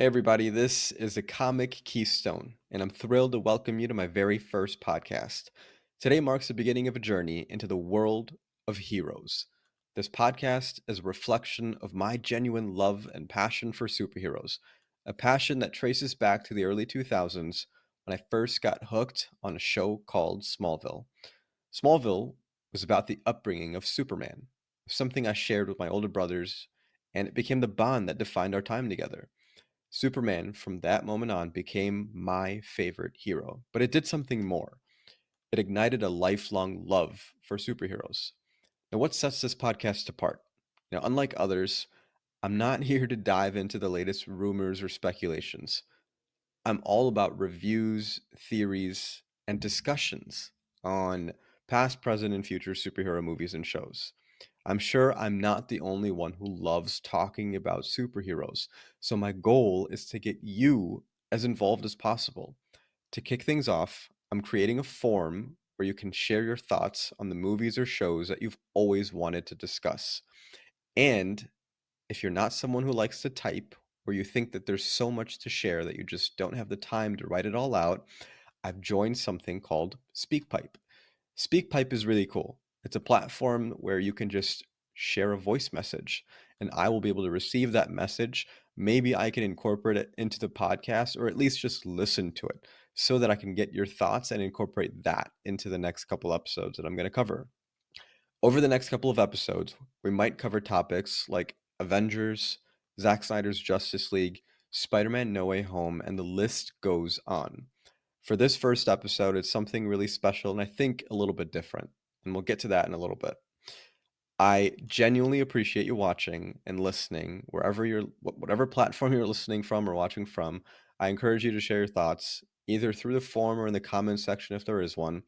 Hey, everybody, this is a Comic Keystone, and I'm thrilled to welcome you to my very first podcast. Today marks the beginning of a journey into the world of heroes. This podcast is a reflection of my genuine love and passion for superheroes, a passion that traces back to the early 2000s when I first got hooked on a show called Smallville. Smallville was about the upbringing of Superman, something I shared with my older brothers, and it became the bond that defined our time together. Superman, from that moment on, became my favorite hero. But it did something more. It ignited a lifelong love for superheroes. Now, what sets this podcast apart? Now, unlike others, I'm not here to dive into the latest rumors or speculations. I'm all about reviews, theories, and discussions on past, present, and future superhero movies and shows. I'm sure I'm not the only one who loves talking about superheroes, so my goal is to get you as involved as possible. To kick things off, I'm creating a forum where you can share your thoughts on the movies or shows that you've always wanted to discuss. And if you're not someone who likes to type, or you think that there's so much to share that you just don't have the time to write it all out, I've joined something called SpeakPipe. SpeakPipe is really cool. It's a platform where you can just share a voice message, and I will be able to receive that message. Maybe I can incorporate it into the podcast, or at least just listen to it so that I can get your thoughts and incorporate that into the next couple episodes that I'm going to cover. Over the next couple of episodes, we might cover topics like Avengers, Zack Snyder's Justice League, Spider Man No Way Home, and the list goes on. For this first episode, it's something really special and I think a little bit different. And we'll get to that in a little bit. I genuinely appreciate you watching and listening wherever whatever platform you're listening from or watching from. I encourage you to share your thoughts either through the form or in the comments section if there is one.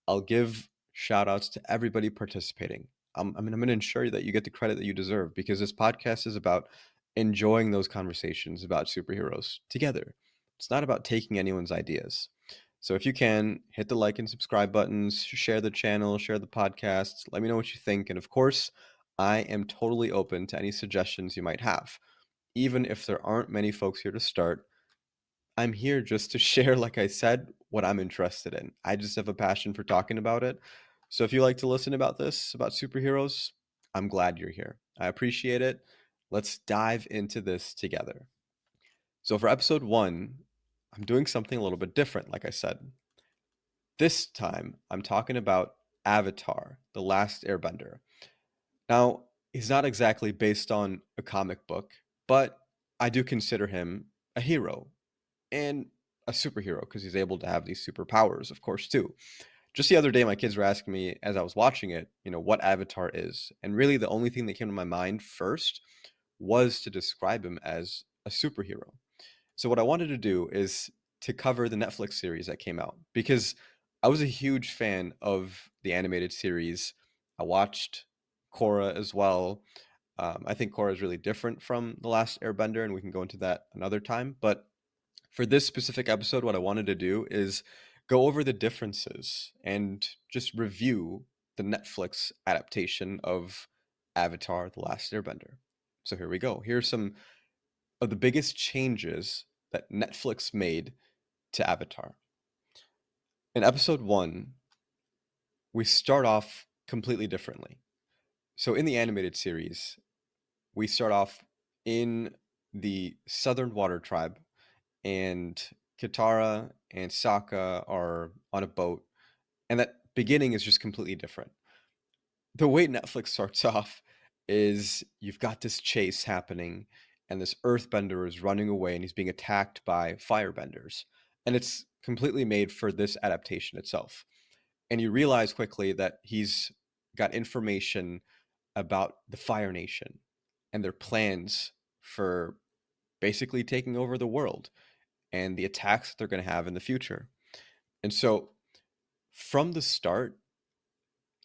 I'll give shout outs to everybody participating. I'm going to ensure that you get the credit that you deserve because this podcast is about enjoying those conversations about superheroes together. It's not about taking anyone's ideas. So if you can, hit the like and subscribe buttons, share the channel, share the podcast, let me know what you think. And of course, I am totally open to any suggestions you might have. Even if there aren't many folks here to start, I'm here just to share, like I said, what I'm interested in. I just have a passion for talking about it. So if you like to listen about this, about superheroes, I'm glad you're here. I appreciate it. Let's dive into this together. So for episode one, I'm doing something a little bit different, like I said. This time, I'm talking about Avatar, The Last Airbender. Now, he's not exactly based on a comic book, but I do consider him a hero and a superhero because he's able to have these superpowers, of course, too. Just the other day, my kids were asking me as I was watching it, what Avatar is. And really, the only thing that came to my mind first was to describe him as a superhero. So what I wanted to do is to cover the Netflix series that came out because I was a huge fan of the animated series. I watched Korra as well. I think Korra is really different from The Last Airbender, and we can go into that another time. But for this specific episode, what I wanted to do is go over the differences and just review the Netflix adaptation of Avatar: The Last Airbender. So here we go. Here's some of the biggest changes that Netflix made to Avatar. In episode one, we start off completely differently. So, in the animated series, we start off in the Southern Water Tribe, and Katara and Sokka are on a boat, and that beginning is just completely different. The way Netflix starts off is you've got this chase happening, and this earthbender is running away and he's being attacked by firebenders. And it's completely made for this adaptation itself. And you realize quickly that he's got information about the Fire Nation and their plans for basically taking over the world and the attacks that they're going to have in the future. And so from the start,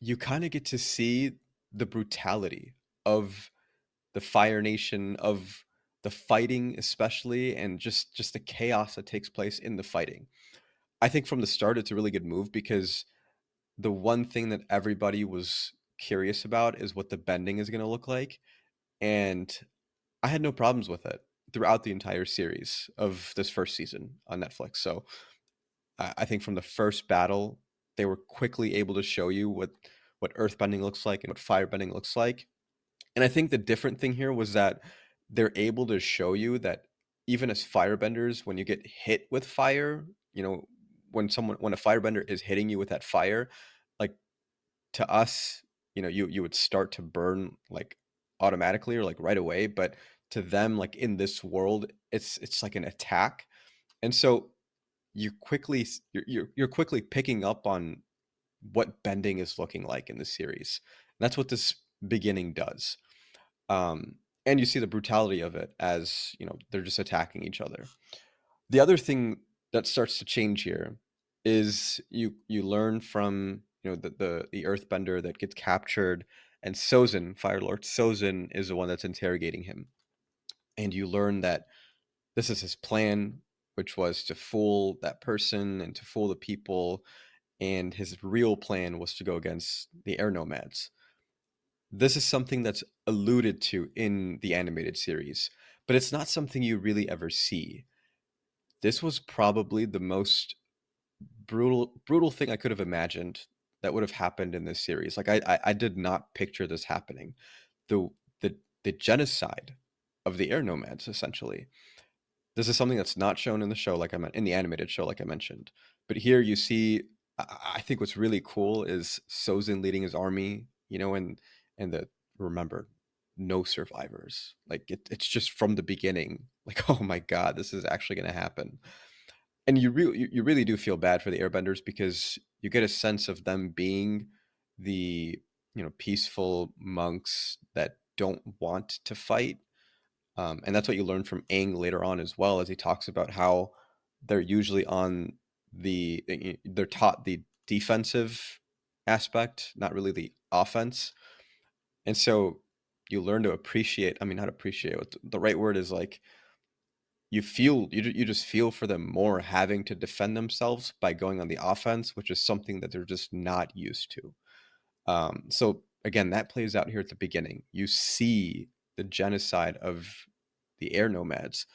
you kind of get to see the brutality of the Fire Nation, of the fighting especially, and just the chaos that takes place in the fighting. I think from the start it's a really good move because the one thing that everybody was curious about is what the bending is going to look like, and I had no problems with it. throughout the entire series of this first season on Netflix. So I think from the first battle, they were quickly able to show you what earthbending looks like and what firebending looks like. And I think the different thing here was that they're able to show you that even as firebenders, when you get hit with fire, when a firebender is hitting you with that fire, like to us, you would start to burn like automatically or like right away, but to them, like in this world, it's like an attack. And so you're quickly picking up on what bending is looking like in the series. And that's what this beginning does. Um, and you see the brutality of it as, they're just attacking each other. The other thing that starts to change here is you learn from, the earthbender that gets captured, and Sozin, Fire Lord Sozin, is the one that's interrogating him. And you learn that this is his plan, which was to fool that person and to fool the people, and his real plan was to go against the air nomads. This is something that's alluded to in the animated series, but it's not something you really ever see. This was probably the most brutal thing I could have imagined that would have happened in this series. Like I did not picture this happening. The the genocide of the air nomads, essentially. This is something that's not shown in the show, like in the animated show, like I mentioned. But here you see, I think what's really cool is Sozin leading his army, and the remember, no survivors. Like it's just from the beginning. Like, oh my god, this is actually going to happen. And you really do feel bad for the airbenders because you get a sense of them being the peaceful monks that don't want to fight, and that's what you learn from Aang later on as well, as he talks about how they're usually they're taught the defensive aspect, not really the offense. And so you learn to appreciate, I mean, not appreciate, what the right word is, like you just feel for them more having to defend themselves by going on the offense, which is something that they're just not used to. So again, that plays out here at the beginning. You see the genocide of the air nomads.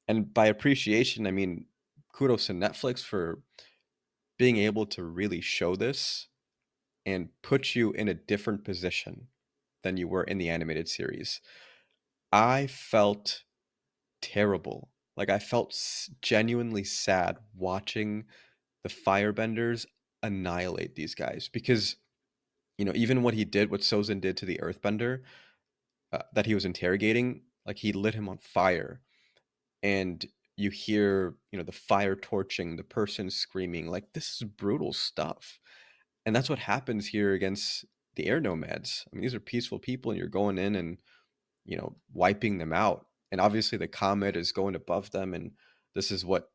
And by appreciation, I mean kudos to Netflix for being able to really show this and put you in a different position than you were in the animated series. I felt terrible. Like I felt genuinely sad watching the firebenders annihilate these guys because even what he did, what Sozin did to the earthbender, that he was interrogating, like he lit him on fire, and you hear the fire torching, the person screaming, like this is brutal stuff. And that's what happens here against the air nomads. I mean, these are peaceful people, and you're going in and wiping them out. And obviously the comet is going above them, and this is what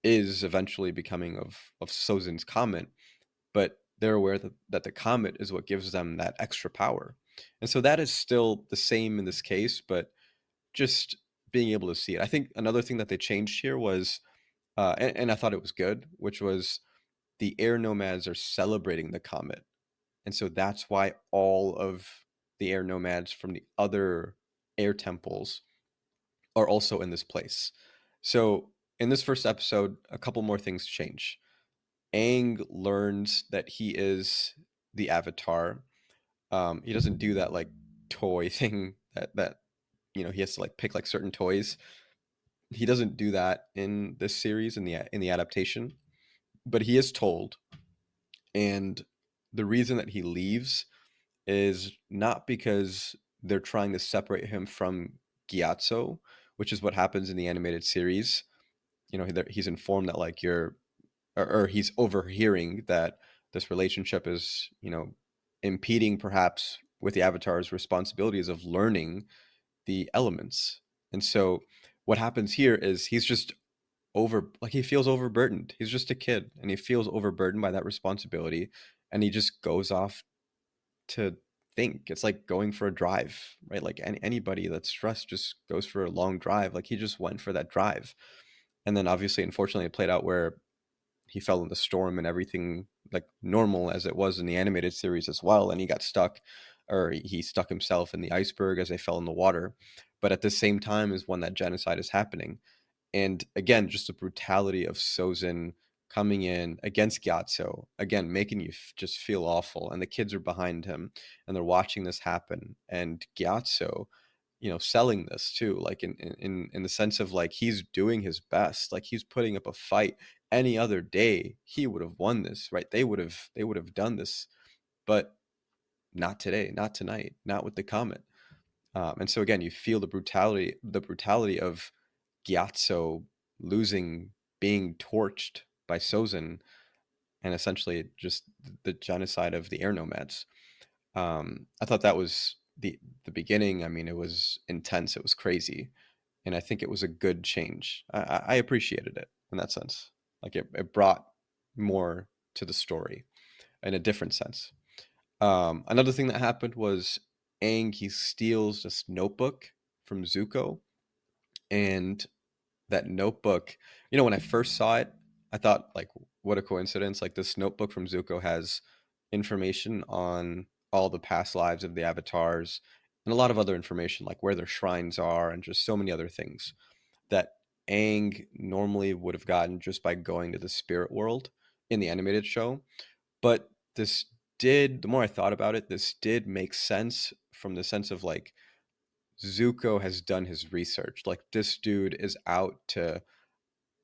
is eventually becoming of Sozin's comet. But they're aware that the comet is what gives them that extra power. And so that is still the same in this case, but just being able to see it. I think another thing that they changed here was, and I thought it was good, which was the air nomads are celebrating the comet. And so that's why all of the air nomads from the other air temples are also in this place. So in this first episode, a couple more things change. Aang learns that he is the Avatar. He doesn't do that like toy thing that he has to like pick like certain toys. He doesn't do that in this series, in the adaptation, but he is told. And the reason that he leaves is not because they're trying to separate him from Gyatso, which is what happens in the animated series. He's informed that like or he's overhearing that this relationship is impeding perhaps with the Avatar's responsibilities of learning the elements. And so what happens here is he's just like he feels overburdened. He's just a kid and he feels overburdened by that responsibility, and he just goes off to think. It's like going for a drive, right? Like anybody that's stressed just goes for a long drive. Like he just went for that drive. And then obviously, unfortunately, it played out where he fell in the storm and everything, like normal as it was in the animated series as well. And he got stuck, or he stuck himself in the iceberg as they fell in the water. but at the same time is when that genocide is happening. And again, just the brutality of Sozin coming in against Gyatso, again, making you just feel awful. And the kids are behind him and they're watching this happen. And Gyatso, selling this too, like in the sense of like he's doing his best, like he's putting up a fight. Any other day, he would have won this, right? They would have done this, but not today, not tonight, not with the comet. And so again, you feel the brutality of Gyatso losing, being torched by Sozin, and essentially just the genocide of the air nomads. I thought that was the beginning. I mean, it was intense. It was crazy, and I think it was a good change. I appreciated it in that sense. Like it brought more to the story in a different sense. Another thing that happened was Aang, he steals this notebook from Zuko, and that notebook, when I first saw it, I thought like, what a coincidence. Like this notebook from Zuko has information on all the past lives of the avatars and a lot of other information like where their shrines are and just so many other things that Aang normally would have gotten just by going to the spirit world in the animated show. But this the more I thought about it, this did make sense from the sense of like Zuko has done his research. Like this dude is out to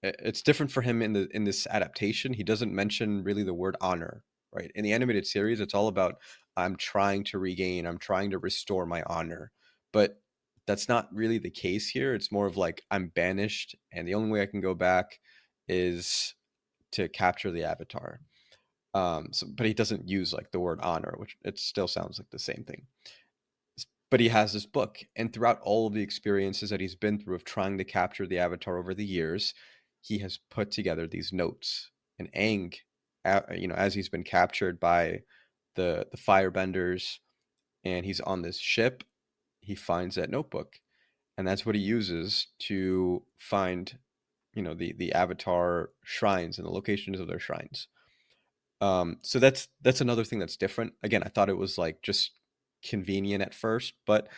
it's different for him in this adaptation. He doesn't mention really the word honor, right? In the animated series, it's all about I'm trying to restore my honor. But that's not really the case here. It's more of like I'm banished and the only way I can go back is to capture the avatar. But he doesn't use like the word honor, which it still sounds like the same thing. But he has this book, and throughout all of the experiences that he's been through of trying to capture the avatar over the years, he has put together these notes. And Aang, as he's been captured by the firebenders, and he's on this ship, he finds that notebook, and that's what he uses to find, the avatar shrines and the locations of their shrines. So that's another thing that's different. Again, I thought it was like just convenient at first, but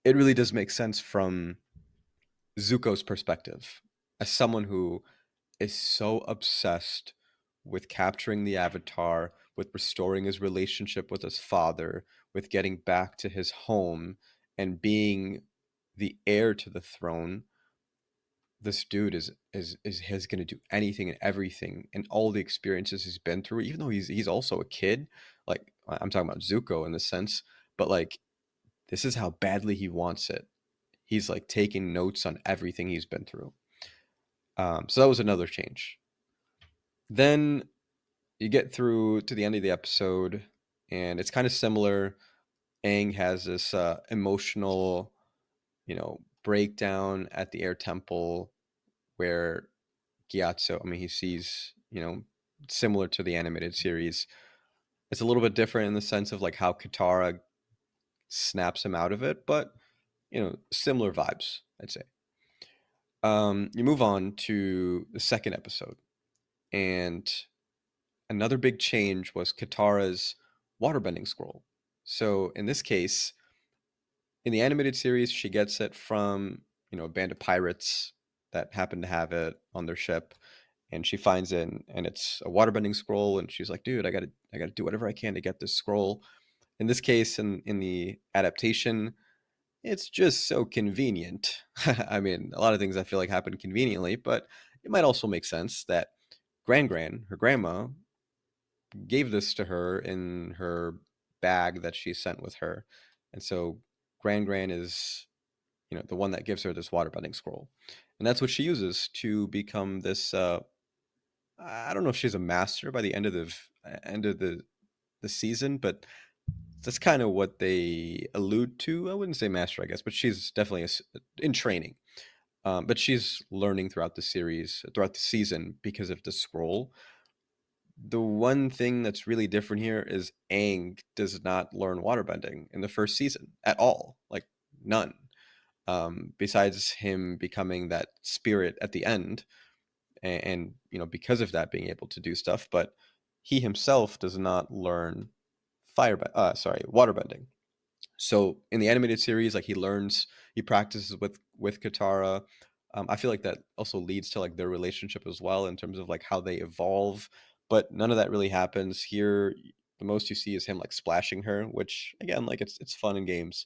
it really does make sense from Zuko's perspective as someone who is so obsessed with capturing the avatar, with restoring his relationship with his father, with getting back to his home and being the heir to the throne. This dude is going to do anything and everything and all the experiences he's been through, even though he's also a kid. Like I'm talking about Zuko in this sense, but like this is how badly he wants it. He's like taking notes on everything he's been through. So that was another change. Then you get through to the end of the episode, and it's kind of similar. Aang has this emotional, breakdown at the air temple where Gyatso, I mean, he sees, similar to the animated series. It's a little bit different in the sense of like how Katara snaps him out of it, but similar vibes, I'd say. You move on to the second episode, and another big change was Katara's waterbending scroll. So in this case, in the animated series, she gets it from a band of pirates that happen to have it on their ship, and she finds it, and it's a waterbending scroll, and she's like, "Dude, I gotta do whatever I can to get this scroll." In this case, in the adaptation, it's just so convenient. I mean, a lot of things I feel like happen conveniently, but it might also make sense that her grandma, gave this to her in her bag that she sent with her. And so Gran is, the one that gives her this waterbending scroll. And that's what she uses to become this I don't know if she's a master by the end of the season, but that's kind of what they allude to. I wouldn't say master, I guess, but she's definitely in training. But she's learning throughout the season because of the scroll. The one thing that's really different here is Aang does not learn waterbending in the first season at all, like none. Besides him becoming that spirit at the end, and because of that being able to do stuff, but he himself does not learn waterbending. So in the animated series, like he practices with Katara. I feel like that also leads to like their relationship as well in terms of like how they evolve. But none of that really happens here. The most you see is him like splashing her, which again, like it's fun in games.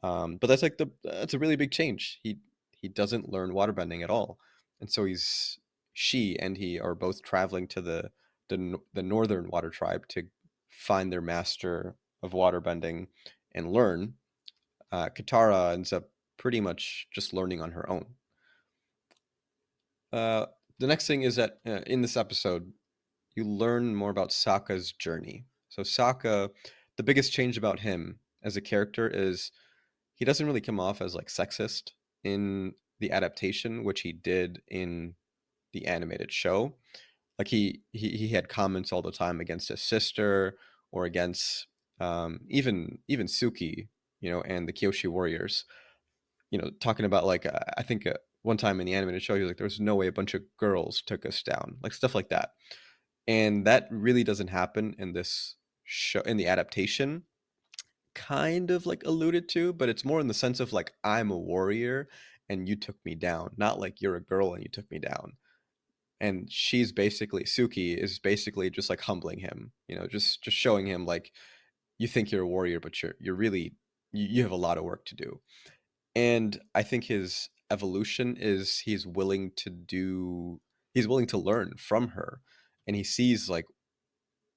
But that's a really big change. He doesn't learn waterbending at all, and so she and he are both traveling to the northern water tribe to find their master of waterbending and learn. Katara ends up pretty much just learning on her own. Uh, the next thing is that in this episode, you learn more about Sokka's journey. So Sokka, the biggest change about him as a character is he doesn't really come off as like sexist in the adaptation, which he did in the animated show. Like he had comments all the time against his sister or against even Suki, and the Kyoshi warriors. Talking about like I think one time in the animated show, he was like, "There's no way a bunch of girls took us down," like stuff like that, and that really doesn't happen in this show in the adaptation. Kind of like alluded to, but it's more in the sense of like I'm a warrior and you took me down, not like you're a girl and you took me down. And she's basically Suki is basically just like humbling him, just showing him like you think you're a warrior, but you're really you have a lot of work to do. And I think his evolution is he's willing to learn from her, and he sees like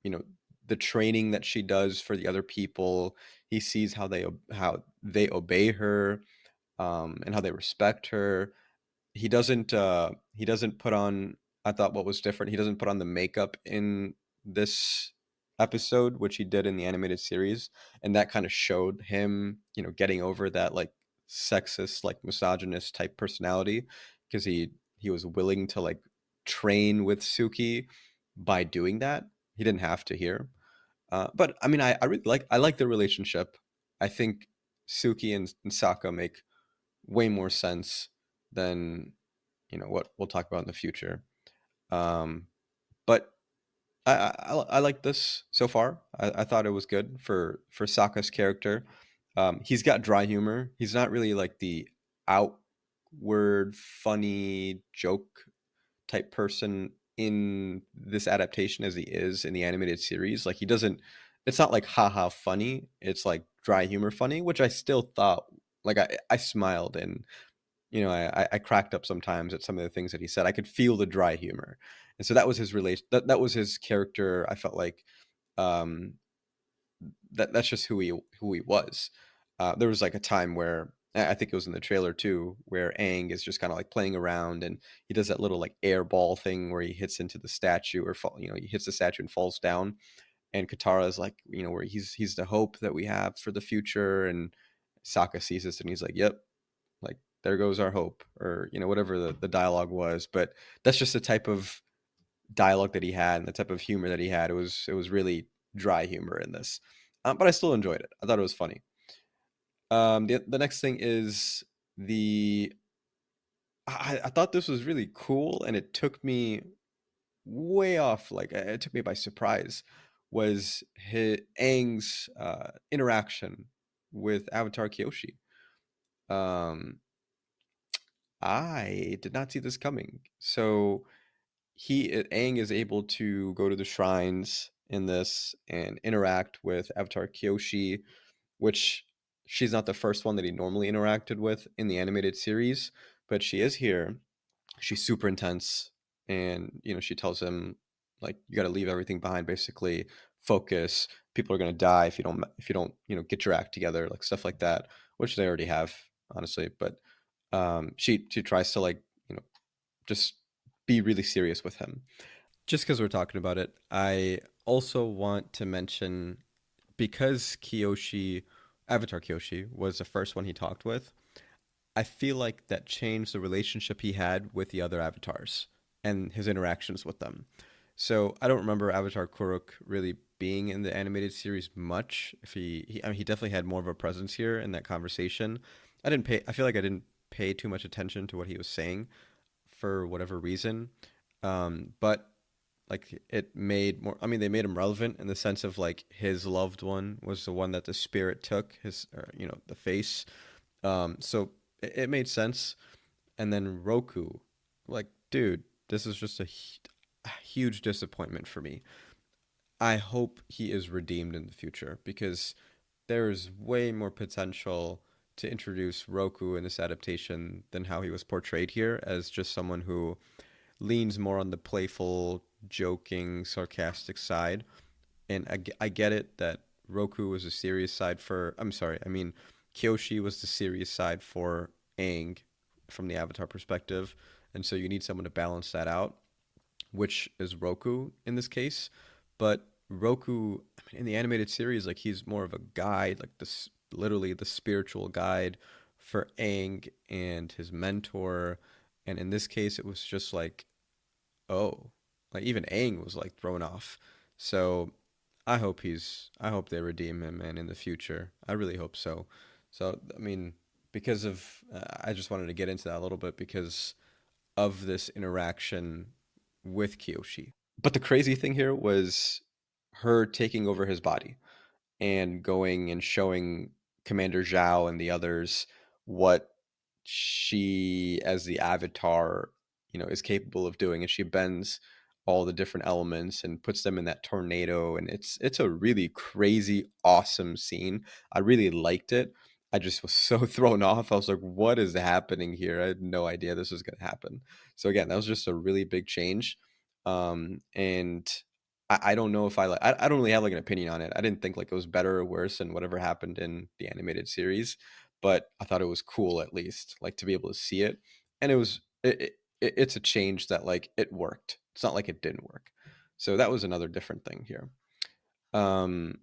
you know the training that she does for the other people. He sees how they obey her, and how they respect her. He doesn't put on, I thought what was different, he doesn't put on the makeup in this episode, which he did in the animated series, and that kind of showed him getting over that like sexist, like misogynist type personality, because he was willing to like train with Suki by doing that. He didn't have to here. But I mean, I really like their relationship. I think Suki and Sokka make way more sense than what we'll talk about in the future. Um, but I like this so far. I thought it was good for Sokka's character. He's got dry humor. He's not really like the outward funny joke type person in this adaptation as he is in the animated series. Like he doesn't. It's not like haha funny. It's like dry humor funny, which I still thought like I smiled and I cracked up sometimes at some of the things that he said. I could feel the dry humor, and so that was his relation. That was his character. I felt like um, that's just who he was. There was like a time where I think it was in the trailer too, where Aang is just kind of like playing around, and he does that little like air ball thing where he hits into the statue or he hits the statue and falls down. And Katara is like, where he's the hope that we have for the future, and Sokka sees this and he's like, "Yep, like there goes our hope," or whatever the dialogue was. But that's just the type of dialogue that he had and the type of humor that he had. It was really dry humor in this, but I still enjoyed it. I thought it was funny. The next thing is the I thought this was really cool, and it took me way off, like it took me by surprise, was Aang's interaction with Avatar Kyoshi. um I did not see this coming. So Aang is able to go to the shrines in this and interact with Avatar Kyoshi, which she's not the first one that he normally interacted with in the animated series, but she is here. She's super intense, and she tells him like you got to leave everything behind, basically focus. People are gonna die if you don't get your act together, like stuff like that, which they already have, honestly. But she tries to like just be really serious with him. Just because we're talking about it, I also want to mention, because Avatar Kyoshi was the first one he talked with, I feel like that changed the relationship he had with the other avatars and his interactions with them. So I don't remember Avatar Kuruk really being in the animated series much. If I mean, he definitely had more of a presence here in that conversation. I feel like I didn't pay too much attention to what he was saying for whatever reason. But like it made more. I mean, they made him relevant in the sense of like his loved one was the one that the spirit took his, or, the face. So it made sense. And then Roku, like, dude, this is just a huge disappointment for me. I hope he is redeemed in the future because there is way more potential to introduce Roku in this adaptation than how he was portrayed here as just someone who leans more on the playful, joking, sarcastic side. And I get it that Roku was a serious side for. I'm sorry, I mean, Kyoshi was the serious side for Aang from the Avatar perspective. And so you need someone to balance that out, which is Roku in this case. But Roku, I mean, in the animated series, like he's more of a guide, like this literally the spiritual guide for Aang and his mentor. And in this case, it was just like, oh, like even Aang was like thrown off. So I hope they redeem him, man, in the future. I really hope so. So I mean, because of I just wanted to get into that a little bit because of this interaction with Kyoshi. But the crazy thing here was her taking over his body and going and showing Commander Zhao and the others what she, as the Avatar, is capable of doing. And she bends all the different elements and puts them in that tornado. And it's a really crazy, awesome scene. I really liked it. I just was so thrown off. I was like, what is happening here? I had no idea this was going to happen. So again, that was just a really big change. And I don't know if I don't really have like an opinion on it. I didn't think like it was better or worse than whatever happened in the animated series, but I thought it was cool at least like to be able to see it. And it's a change that like it worked. It's not like it didn't work. So that was another different thing here. Um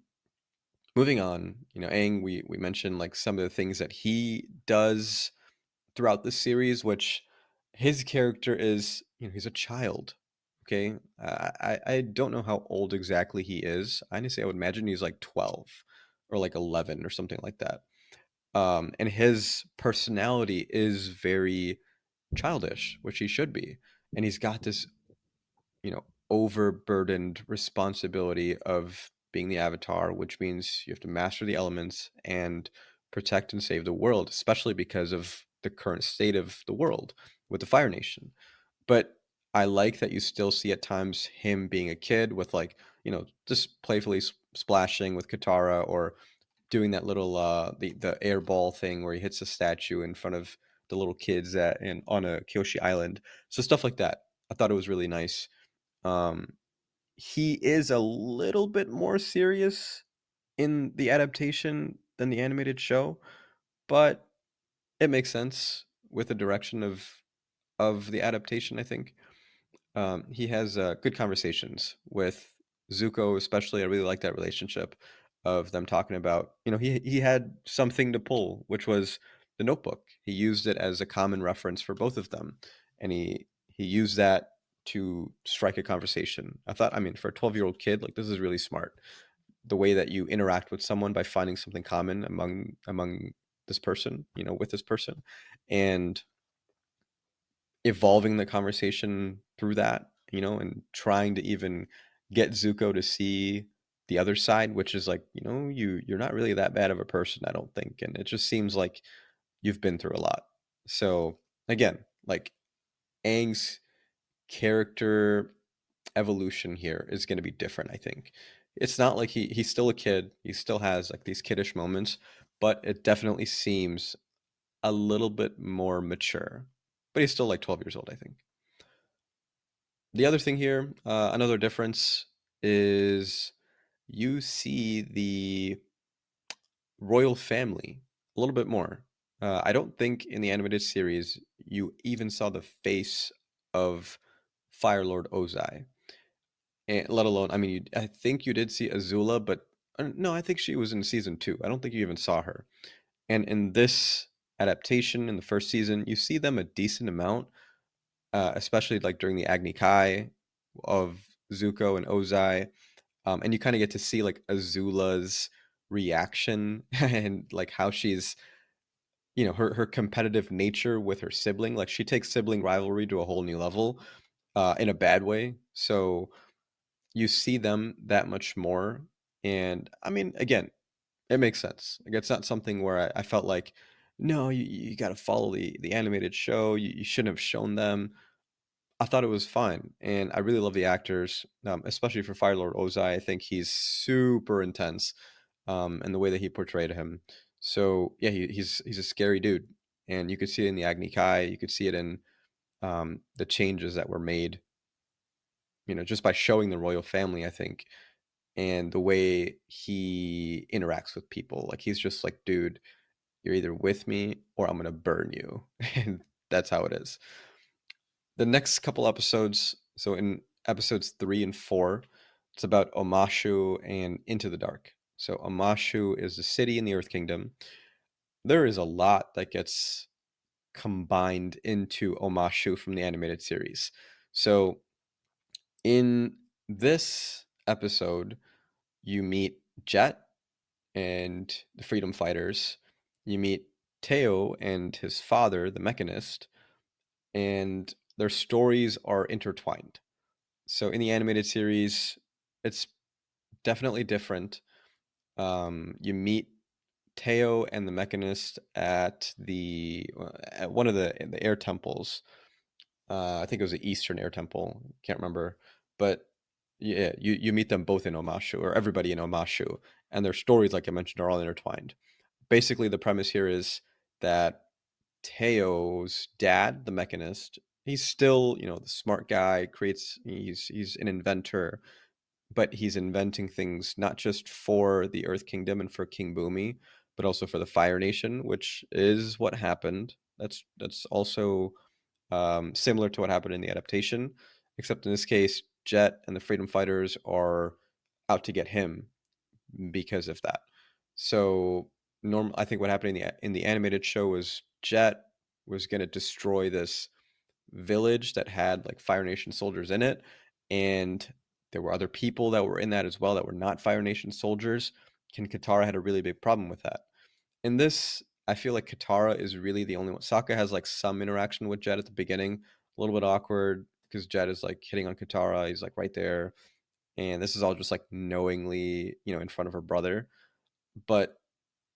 Moving on, Aang, we mentioned like some of the things that he does throughout the series, which his character is, he's a child. Okay, I don't know how old exactly he is. Honestly, I would imagine he's like 12 or like 11 or something like that. And his personality is very childish, which he should be. And he's got this, overburdened responsibility of being the Avatar, which means you have to master the elements and protect and save the world, especially because of the current state of the world with the Fire Nation. But I like that you still see at times him being a kid with like, just playfully splashing with Katara or doing that little the airball thing where he hits a statue in front of the little kids on a Kyoshi Island. So stuff like that. I thought it was really nice. Um, he is a little bit more serious in the adaptation than the animated show, but it makes sense with the direction of the adaptation, I think. He has good conversations with Zuko, especially. I really like that relationship of them talking about, he had something to pull, which was the notebook. He used it as a common reference for both of them, and he used that to strike a conversation. I thought, I mean, for a 12-year-old kid, like this is really smart. The way that you interact with someone by finding something common among this person, with this person, and evolving the conversation through that, and trying to even get Zuko to see the other side, which is like, you're not really that bad of a person, I don't think. And it just seems like you've been through a lot. So again, like Aang's character evolution here is going to be different, I think. It's not like he's still a kid. He still has like these kiddish moments, but it definitely seems a little bit more mature. But he's still like 12 years old, I think. The other thing here, another difference is you see the royal family a little bit more. I don't think in the animated series you even saw the face of Fire Lord Ozai, and let alone, I mean, I think you did see Azula, but no, I think she was in season two. I don't think you even saw her. And in this adaptation in the first season, you see them a decent amount, especially like during the Agni Kai of Zuko and Ozai. And you kind of get to see like Azula's reaction and like how she's, her competitive nature with her sibling. Like she takes sibling rivalry to a whole new level in a bad way. So you see them that much more. And I mean, again, it makes sense. Like it's not something where I felt like, no, you got to follow the animated show. You shouldn't have shown them. I thought it was fine, and I really love the actors, especially for Firelord Ozai. I think he's super intense, and the way that he portrayed him. So yeah, he's a scary dude, and you could see it in the Agni Kai. You could see it in the changes that were made, just by showing the royal family. I think, and the way he interacts with people, like he's just like, dude, you're either with me or I'm gonna burn you, and that's how it is. The next couple episodes, so in episodes 3 and 4, it's about Omashu and Into the Dark. So Omashu is a city in the Earth Kingdom. There is a lot that gets combined into Omashu from the animated series. So in this episode, you meet Jet and the Freedom Fighters. You meet Teo and his father, the Mechanist, and their stories are intertwined. So in the animated series, it's definitely different. You meet Teo and the Mechanist at one of the air temples. I think it was the Eastern Air Temple. Can't remember, but yeah, you meet them both in Omashu, or everybody in Omashu, and their stories, like I mentioned, are all intertwined. Basically, the premise here is that Teo's dad, the Mechanist, he's still, the smart guy, creates he's an inventor, but he's inventing things not just for the Earth Kingdom and for King Boomy, but also for the Fire Nation, which is what happened. That's also similar to what happened in the adaptation, except in this case, Jet and the Freedom Fighters are out to get him because of that. So I think what happened in the animated show was Jet was going to destroy this village that had like Fire Nation soldiers in it, and there were other people that were in that as well that were not Fire Nation soldiers. And Katara had a really big problem with that. In this, I feel like Katara is really the only one. Sokka has like some interaction with Jet at the beginning, a little bit awkward because Jet is like hitting on Katara. He's like right there, and this is all just like knowingly, in front of her brother. But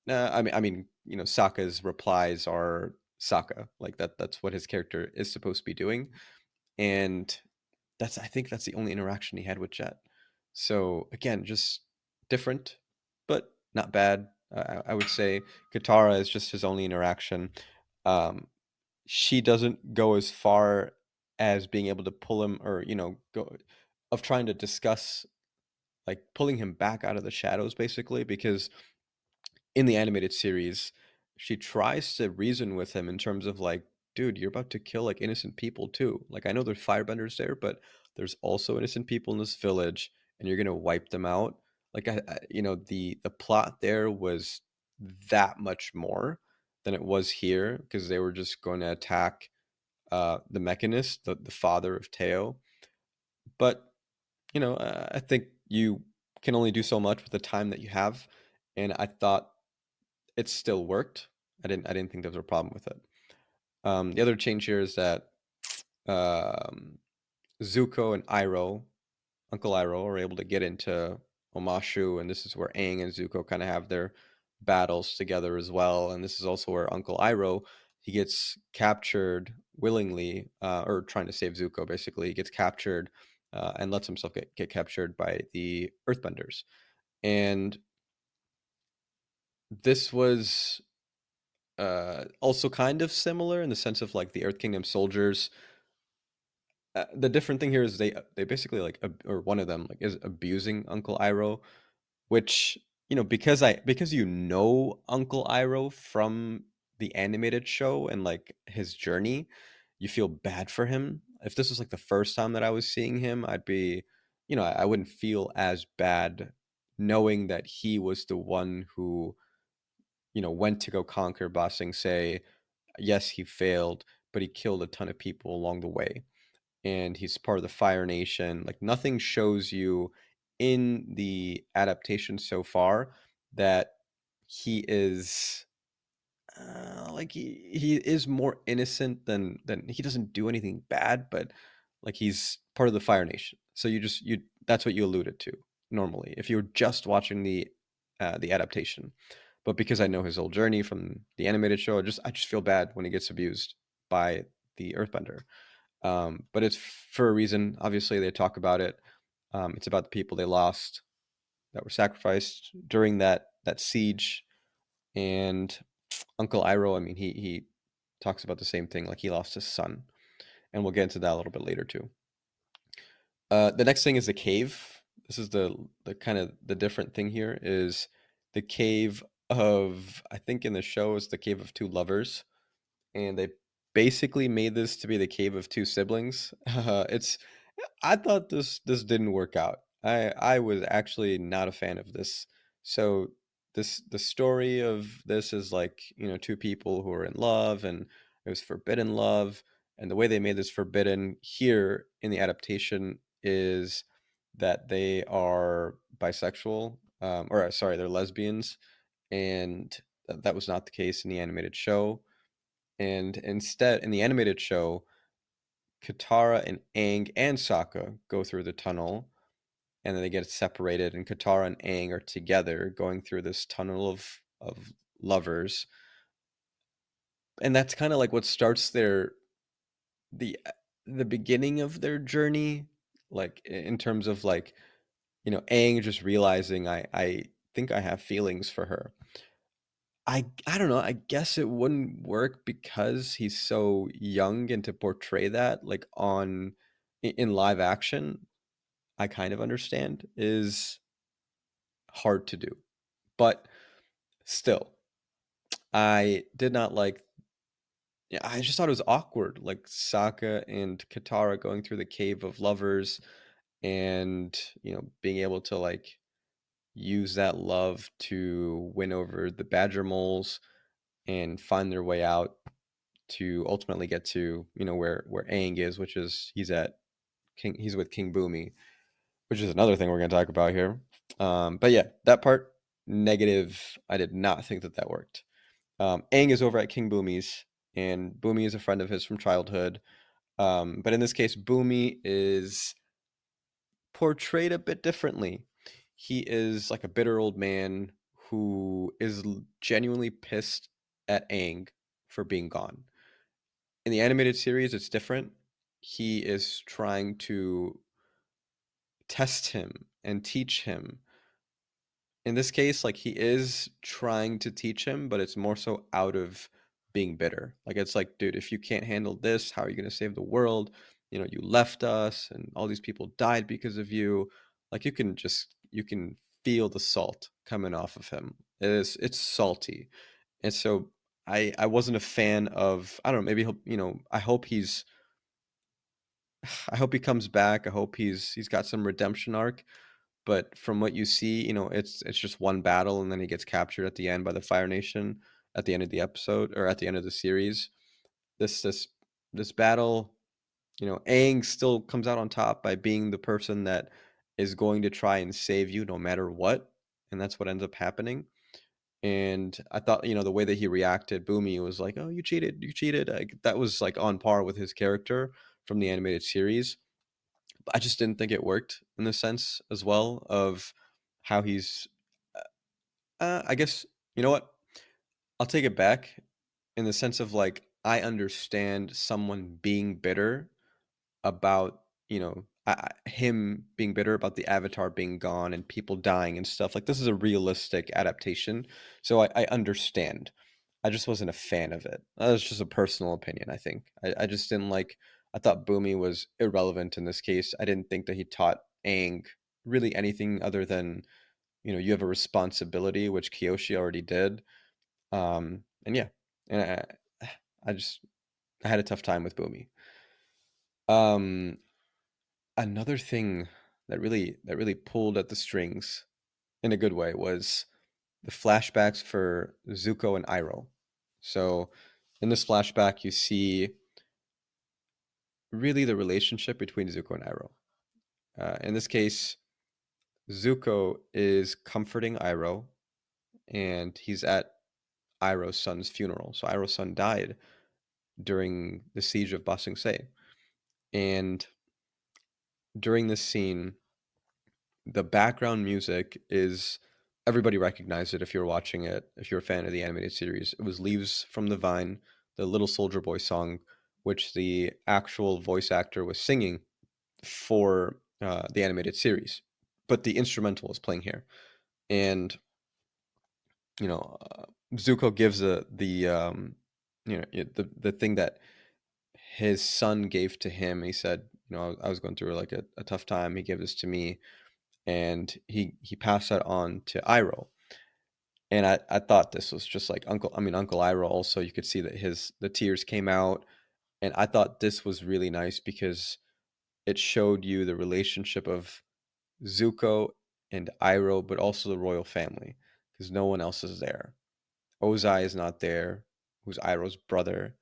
I mean, Sokka's replies are Sokka, like that. That's what his character is supposed to be doing, and I think that's the only interaction he had with Jet. So again, just different, but not bad. I would say Katara is just his only interaction. Um, she doesn't go as far as being able to pull him, or go of trying to discuss like pulling him back out of the shadows, basically, because in the animated series, she tries to reason with him in terms of like, dude, you're about to kill like innocent people too. Like I know there's firebenders there, but there's also innocent people in this village, and you're gonna wipe them out. Like the plot there was that much more than it was here because they were just going to attack the Mechanist, the father of Teo. But I think you can only do so much with the time that you have, and I thought it still worked. I didn't think there was a problem with it. The other change here is that um, Zuko and Uncle Iroh, are able to get into Omashu, and this is where Aang and Zuko kind of have their battles together as well. And this is also where Uncle Iroh, he gets captured willingly, or trying to save Zuko. Basically, he gets captured and lets himself get captured by the Earthbenders. And this was also kind of similar in the sense of like the Earth Kingdom soldiers. The different thing here is they basically like or one of them like is abusing Uncle Iroh, which because Uncle Iroh from the animated show and like his journey, you feel bad for him. If this was like the first time that I was seeing him, I'd be, I wouldn't feel as bad knowing that he was the one who went to go conquer Ba Sing Se. Yes, he failed, but he killed a ton of people along the way. And he's part of the Fire Nation. Like nothing shows you in the adaptation so far that he is like he is more innocent than he doesn't do anything bad, but like he's part of the Fire Nation. So you that's what you alluded to normally if you were just watching the adaptation. But because I know his whole journey from the animated show, I just feel bad when he gets abused by the Earthbender. But it's for a reason. Obviously, they talk about it. It's about the people they lost that were sacrificed during that siege. And Uncle Iroh, I mean, he talks about the same thing. Like he lost his son, and we'll get into that a little bit later too. The next thing is the cave. This is the kind of the different thing here is the cave of, I think in the show is the cave of two lovers, and they basically made this to be the cave of two siblings. It's I thought this didn't work out. I was actually not a fan of this. So the story of this is like, two people who are in love, and it was forbidden love, and the way they made this forbidden here in the adaptation is that they are bisexual, or sorry, they're lesbians, and that was not the case in the animated show. And instead, in the animated show, Katara and Aang and Sokka go through the tunnel, and then they get separated, and Katara and Aang are together going through this tunnel of lovers. And that's kind of like what starts the the beginning of their journey, like in terms of like, Aang just realizing I think I have feelings for her. I don't know. I guess it wouldn't work because he's so young, and to portray that like in live action, I kind of understand is hard to do. But still, I did not like, yeah, I just thought it was awkward, like Sokka and Katara going through the cave of lovers, and being able to like use that love to win over the badger moles and find their way out to ultimately get to where Aang is, which is he's with King Boomy, which is another thing we're going to talk about here. But yeah, that part negative. I did not think that worked. Aang is over at King Boomy's, and Boomy is a friend of his from childhood. But in this case, Boomy is portrayed a bit differently. He is like a bitter old man who is genuinely pissed at Aang for being gone. In the animated series, it's different. He is trying to test him and teach him. In this case, like he is trying to teach him, but it's more so out of being bitter. Like it's like, dude, if you can't handle this, how are you going to save the world? You left us, and all these people died because of you. Like you can feel the salt coming off of him. It's salty. And so I wasn't a fan of, I don't know, maybe he'll, I hope he comes back. I hope he's got some redemption arc. But from what you see, it's just one battle, and then he gets captured at the end by the Fire Nation at the end of the episode, or at the end of the series. This battle, Aang still comes out on top by being the person that is going to try and save you no matter what, and that's what ends up happening. And I thought, the way that he reacted, Boomy was like, "Oh, you cheated, you cheated." Like, that was like on par with his character from the animated series. But I just didn't think it worked in the sense as well of how he's. I guess you know what? I'll take it back in the sense of like I understand someone being bitter about him being bitter about the avatar being gone and people dying and stuff. Like this is a realistic adaptation, so I understand. I just wasn't a fan of it. That was just a personal opinion. I think I just didn't like. I thought Boomy was irrelevant in this case. I didn't think that he taught Aang really anything other than you have a responsibility, which Kyoshi already did. And yeah, and I just I had a tough time with Boomy. Um, Another thing that really pulled at the strings in a good way was the flashbacks for Zuko and Iroh. So in this flashback, you see really the relationship between Zuko and Iroh. In this case, Zuko is comforting Iroh, and he's at Iroh's son's funeral. So Iroh's son died during the siege of Ba Sing Se, and during this scene, The background music is everybody recognized it if you're watching it, if you're a fan of the animated series. It was Leaves from the Vine, the Little Soldier Boy song, which the actual voice actor was singing for the animated series. But the instrumental is playing here. And, you know, Zuko gives the thing that his son gave to him. He said, I was going through like a tough time. He gave this to me, and he passed that on to Iroh. And I thought this was just like Uncle Iroh. Also, you could see that the tears came out, and I thought this was really nice because it showed you the relationship of Zuko and Iroh, but also the royal family, because no one else is there. Ozai is not there, who's Iroh's brother,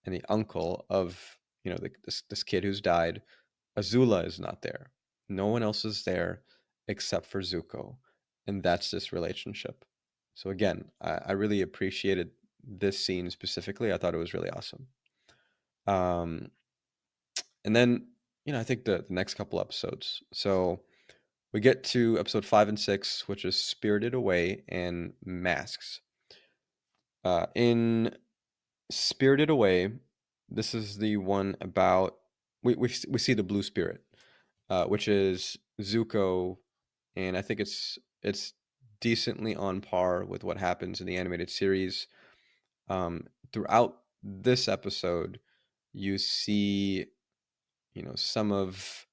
and the uncle of this kid who's died. Azula is not there. No one else is there except for Zuko, and that's this relationship. So again, I really appreciated this scene specifically. I thought it was really awesome. Um, and then I think the next couple episodes. So we get to episode 5 and 6, which is Spirited Away and Masks. In Spirited Away, this is the one about we see the Blue Spirit, which is Zuko, and I think it's decently on par with what happens in the animated series. Throughout this episode, you see some of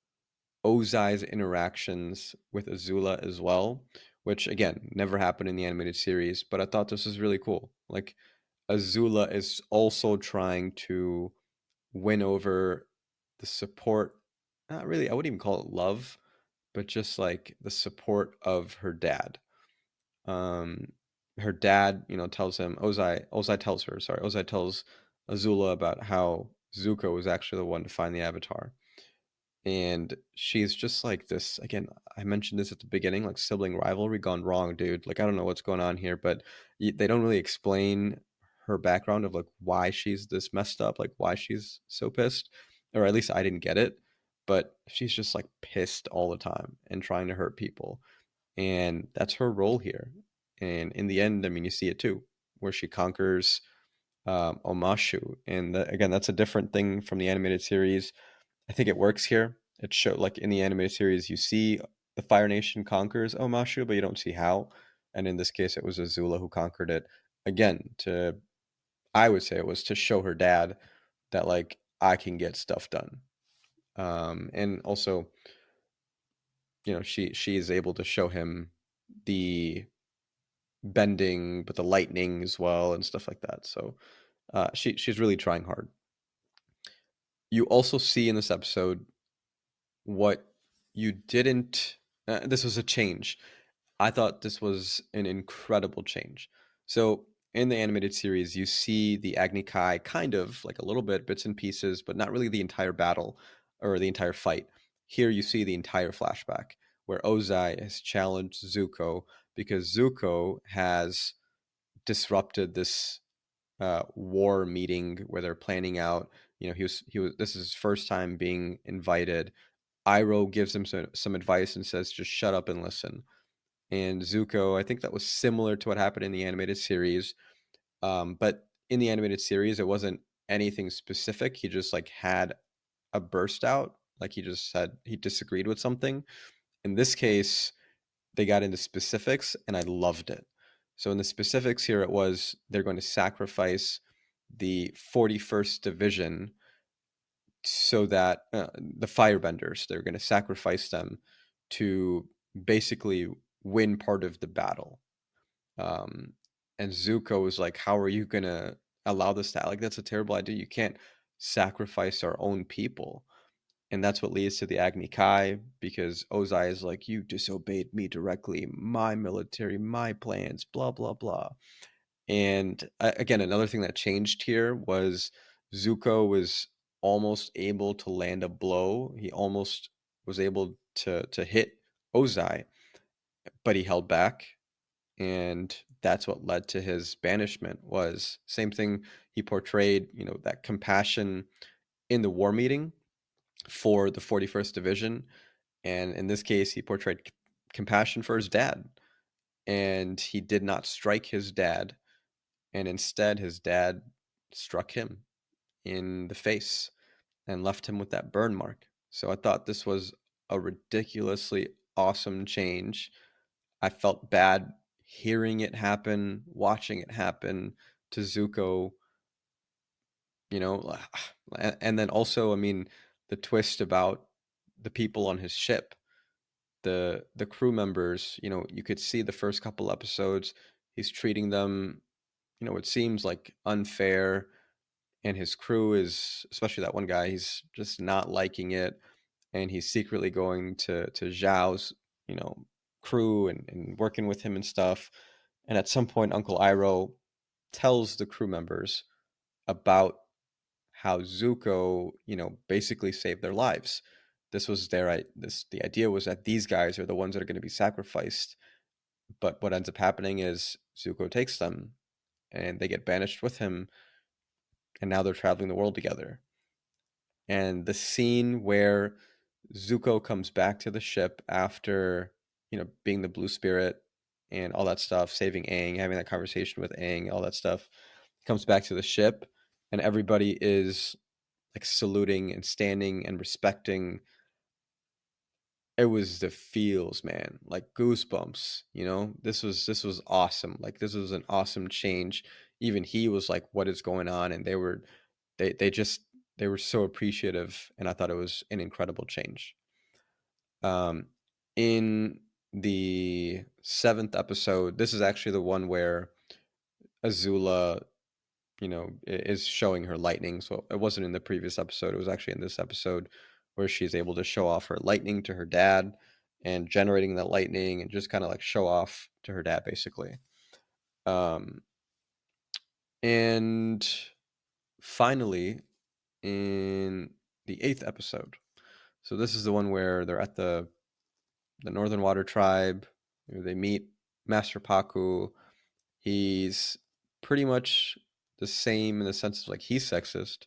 Ozai's interactions with Azula as well, which again never happened in the animated series. But I thought this was really cool. Like Azula is also trying to win over the support. Not really, I wouldn't even call it love, but just like the support of her dad. Um, Her dad, tells him Ozai tells her, sorry, Ozai tells Azula about how Zuko was actually the one to find the Avatar. And she's just like this again. I mentioned this at the beginning, like sibling rivalry gone wrong, dude. Like I don't know what's going on here, but they don't really explain her background of like why she's this messed up, like why she's so pissed, or at least I didn't get it. But she's just like pissed all the time and trying to hurt people, and that's her role here. And in the end, I mean, you see it too, where she conquers Omashu, and again, that's a different thing from the animated series. I think it works here. It showed like in the animated series, you see the Fire Nation conquers Omashu, but you don't see how. And in this case, it was Azula who conquered it. Again, I would say it was to show her dad that like I can get stuff done. And also, she is able to show him the bending, but the lightning as well and stuff like that. So she's really trying hard. You also see in this episode what you didn't. This was a change. I thought this was an incredible change. So in the animated series, you see the Agni Kai kind of like a little bit, bits and pieces, but not really the entire battle or the entire fight. Here you see the entire flashback where Ozai has challenged Zuko because Zuko has disrupted this war meeting where they're planning out. He was. This is his first time being invited. Iroh gives him some advice and says, "Just shut up and listen." And Zuko, I think that was similar to what happened in the animated series. But in the animated series, it wasn't anything specific. He just like had a burst out. Like he just said he disagreed with something. In this case, they got into specifics and I loved it. So in the specifics here, it was they're going to sacrifice the 41st Division so that the Firebenders, they're going to sacrifice them to basically win part of the battle. Um, and Zuko was like, "How are you gonna allow this to? Like, that's a terrible idea. You can't sacrifice our own people." And that's what leads to the Agni Kai because Ozai is like, "You disobeyed me directly. My military, my plans, blah blah blah." And again, another thing that changed here was Zuko was almost able to land a blow. He almost was able to hit Ozai, but he held back, and that's what led to his banishment. Was same thing. He portrayed that compassion in the war meeting for the 41st Division, and in this case he portrayed compassion for his dad, and he did not strike his dad, and instead his dad struck him in the face and left him with that burn mark. So I thought this was a ridiculously awesome change. I felt bad hearing it happen, watching it happen to Zuko, you know, and then also, I mean, the twist about the people on his ship, the crew members, you know, you could see the first couple episodes, he's treating them, you know, it seems like unfair, and his crew is, especially that one guy, he's just not liking it, and he's secretly going to Zhao's, you know, crew and working with him and stuff. And at some point, Uncle Iroh tells the crew members about how Zuko, you know, basically saved their lives. This was the idea was that these guys are the ones that are going to be sacrificed. But what ends up happening is Zuko takes them and they get banished with him, and now they're traveling the world together. And the scene where Zuko comes back to the ship after, you know, being the blue spirit and all that stuff, saving Aang, having that conversation with Aang, all that stuff, comes back to the ship, and everybody is like saluting and standing and respecting. It was the feels, man, like goosebumps. You know, this was awesome. Like this was an awesome change. Even he was like, "What is going on?" And they just they were so appreciative, and I thought it was an incredible change. Um, in the seventh episode, this is actually the one where Azula, you know, is showing her lightning. So it wasn't in the previous episode. It was actually in this episode where she's able to show off her lightning to her dad and generating that lightning and just kind of like show off to her dad, basically. Um, and finally, in the eighth episode, so this is the one where they're at the Northern Water Tribe. They meet Master Paku. He's pretty much the same in the sense of like he's sexist.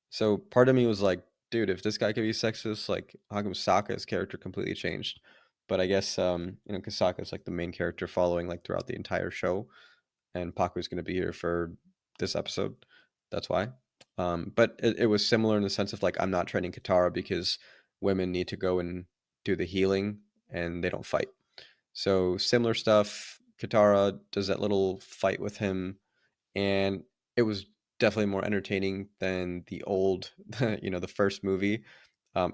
So part of me was like, dude, if this guy could be sexist, like how come Sokka's character completely changed? But I guess you know, because Sokka's like the main character following like throughout the entire show, and Paku's going to be here for this episode. That's why. But it was similar in the sense of like I'm not training Katara because women need to go and do the healing and they don't fight. So similar stuff. Katara does that little fight with him, and it was definitely more entertaining than the old, you know, the first movie.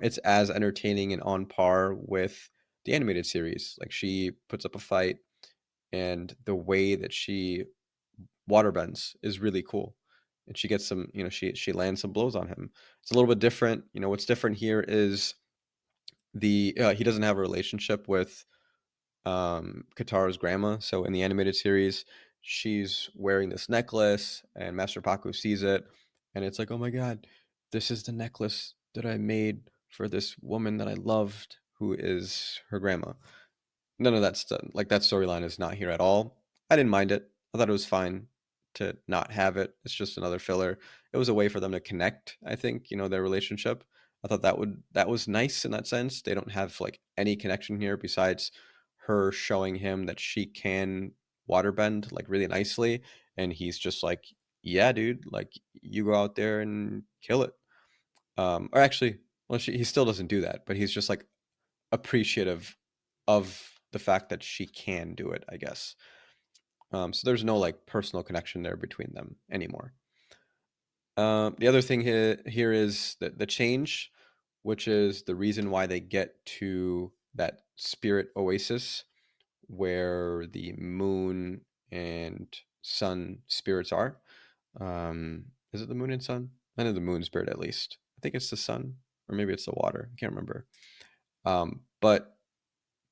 It's as entertaining and on par with the animated series. Like she puts up a fight, and the way that she waterbends is really cool. And she gets some, you know, she lands some blows on him. It's a little bit different. You know, what's different here is the he doesn't have a relationship with Katara's grandma. So in the animated series, she's wearing this necklace, and Master Paku sees it, and it's like, oh my god, this is the necklace that I made for this woman that I loved, who is her grandma. None of that stuff, like that storyline, is not here at all. I didn't mind it. I thought it was fine to not have it. It's just another filler. It was a way for them to connect, I think, you know, their relationship. I thought that was nice in that sense. They don't have like any connection here besides her showing him that she can waterbend like really nicely, and he's just like, "Yeah, dude, like you go out there and kill it." Or actually, well, he still doesn't do that, but he's just like appreciative of the fact that she can do it, I guess. So there's no like personal connection there between them anymore. The other thing here is the change, which is the reason why they get to that spirit oasis where the moon and sun spirits are. Is it the moon and sun? I know the moon spirit at least. I think it's the sun, or maybe it's the water. I can't remember. But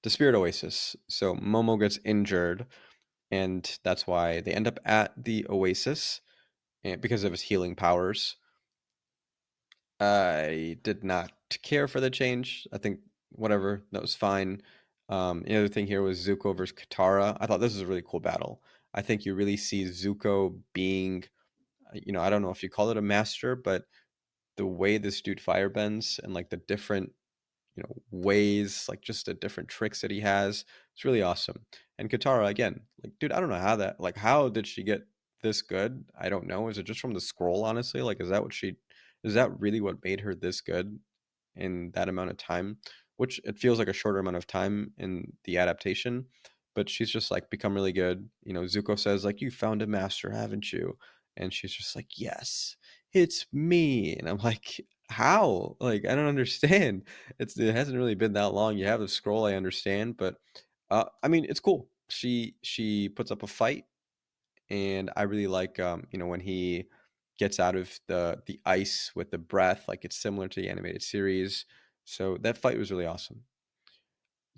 the spirit oasis. So Momo gets injured, and that's why they end up at the oasis, and because of his healing powers. I did not care for the change. I think whatever, that was fine. The other thing here was Zuko versus Katara. I thought this was a really cool battle. I think you really see Zuko being, you know, I don't know if you call it a master, but the way this dude firebends and like the different ways, like just the different tricks that he has. It's really awesome. And Katara again, like dude, I don't know how that like how did she get this good? I don't know. Is it just from the scroll, honestly? Like is that really what made her this good in that amount of time? Which it feels like a shorter amount of time in the adaptation, but she's just like become really good. Zuko says like you found a master, haven't you? And she's just like, "Yes, it's me." And I'm like, "How?" Like I don't understand. It hasn't really been that long. You have the scroll, I understand, but I mean, it's cool. She puts up a fight, and I really like when he gets out of the ice with the breath, like it's similar to the animated series. So that fight was really awesome.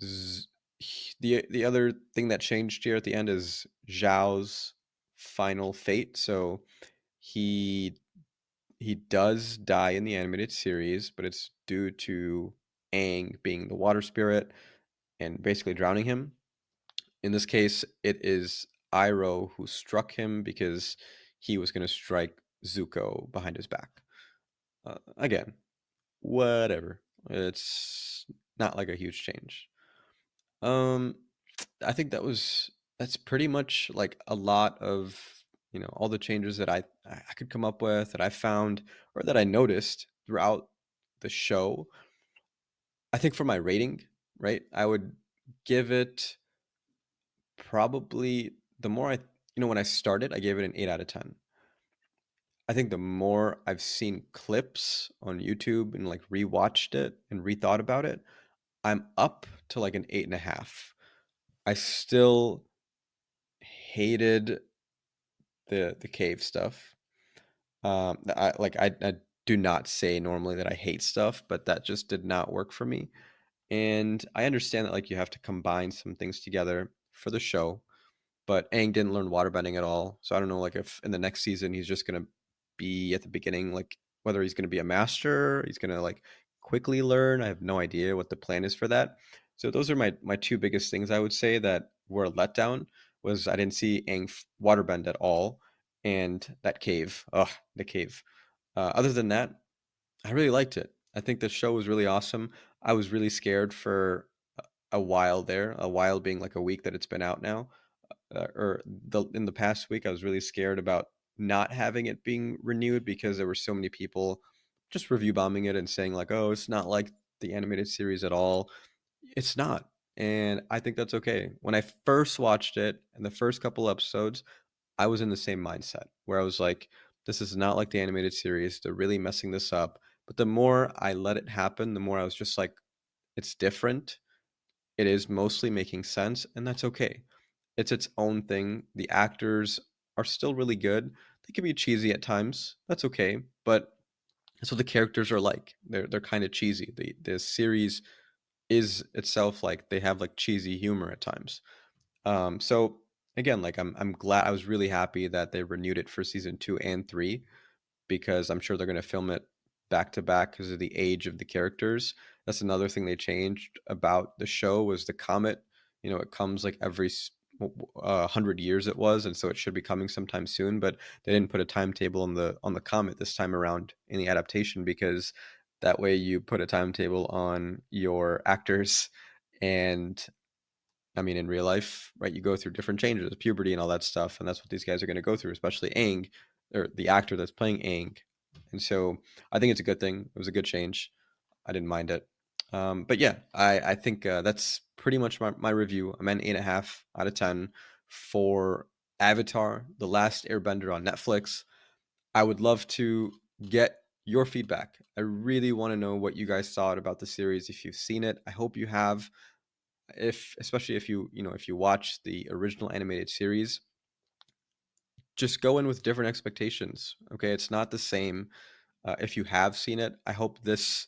Z- the other thing that changed here at the end is Zhao's final fate. So he he does die in the animated series, but it's due to Aang being the water spirit and basically drowning him. In this case, it is Iroh who struck him because he was going to strike Zuko behind his back. Again, whatever. It's not like a huge change. Um, I think that's pretty much like a lot of all the changes that I could come up with that I found or that I noticed throughout the show. I think for my rating, right, I would give it probably the more when I started, I gave it an 8 out of 10. I think the more I've seen clips on YouTube and like rewatched it and rethought about it, I'm up to like an 8.5. I still hated the cave stuff. I do not say normally that I hate stuff, but that just did not work for me. And I understand that like you have to combine some things together for the show, but Aang didn't learn waterbending at all. So I don't know like if in the next season he's just gonna be at the beginning, like whether he's gonna be a master, he's gonna like quickly learn. I have no idea what the plan is for that. So those are my two biggest things I would say that were a letdown was I didn't see Aang waterbend at all, and that cave. Ugh, the cave. Other than that, I really liked it. I think the show was really awesome. I was really scared for a while there, a while being like a week that it's been out now, or in the past week, I was really scared about not having it being renewed because there were so many people just review bombing it and saying like, "Oh, it's not like the animated series at all." It's not, and I think that's okay. When I first watched it and the first couple episodes, I was in the same mindset where I was like, "This is not like the animated series. They're really messing this up." But the more I let it happen, the more I was just like, "It's different. It is mostly making sense, and that's okay." It's its own thing. The actors are still really good. They can be cheesy at times. That's okay, but that's what the characters are like. They're kind of cheesy. The series is itself like they have like cheesy humor at times. So again, like I'm glad I was really happy that they renewed it for season 2 and 3 because I'm sure they're going to film it back to back because of the age of the characters. That's another thing they changed about the show was the comet. It comes like every 100 years it was, and so it should be coming sometime soon. But they didn't put a timetable on the comet this time around in the adaptation because that way you put a timetable on your actors and I mean, in real life, right, you go through different changes, puberty and all that stuff, and that's what these guys are going to go through, especially Aang, or the actor that's playing Aang. And so I think it's a good thing. It was a good change. I didn't mind it. But yeah, I think that's pretty much my review. I'm at 8.5 out of 10 for Avatar: The Last Airbender on Netflix. I would love to get your feedback. I really want to know what you guys thought about the series. If you've seen it, I hope you have. If especially if if you watch the original animated series, just go in with different expectations. Okay, it's not the same. If you have seen it, I hope this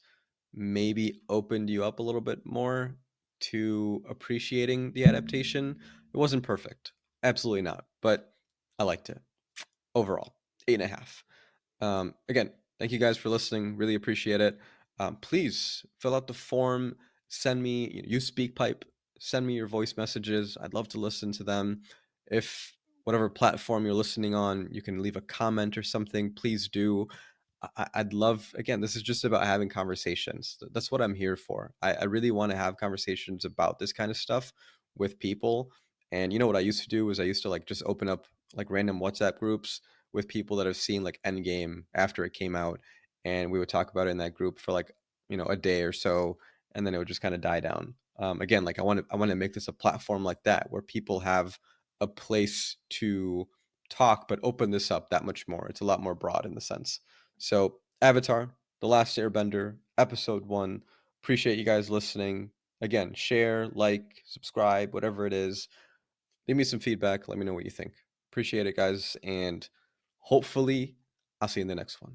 maybe opened you up a little bit more to appreciating the adaptation. It wasn't perfect, absolutely not, but I liked it overall. 8.5. Again, thank you guys for listening. Really appreciate it. Please fill out the form. Send me, use SpeakPipe. Send me your voice messages. I'd love to listen to them. If whatever platform you're listening on, you can leave a comment or something, please do. I'd love, again, this is just about having conversations. That's what I'm here for. I really want to have conversations about this kind of stuff with people. And you know what I used to do is I used to like just open up like random WhatsApp groups with people that have seen like Endgame after it came out, and we would talk about it in that group for like a day or so, and then it would just kind of die down. Again, like I want to make this a platform like that where people have a place to talk, but open this up that much more. It's a lot more broad in the sense. So, Avatar, The Last Airbender, episode 1. Appreciate you guys listening. Again, share, like, subscribe, whatever it is. Leave me some feedback. Let me know what you think. Appreciate it, guys. And hopefully, I'll see you in the next one.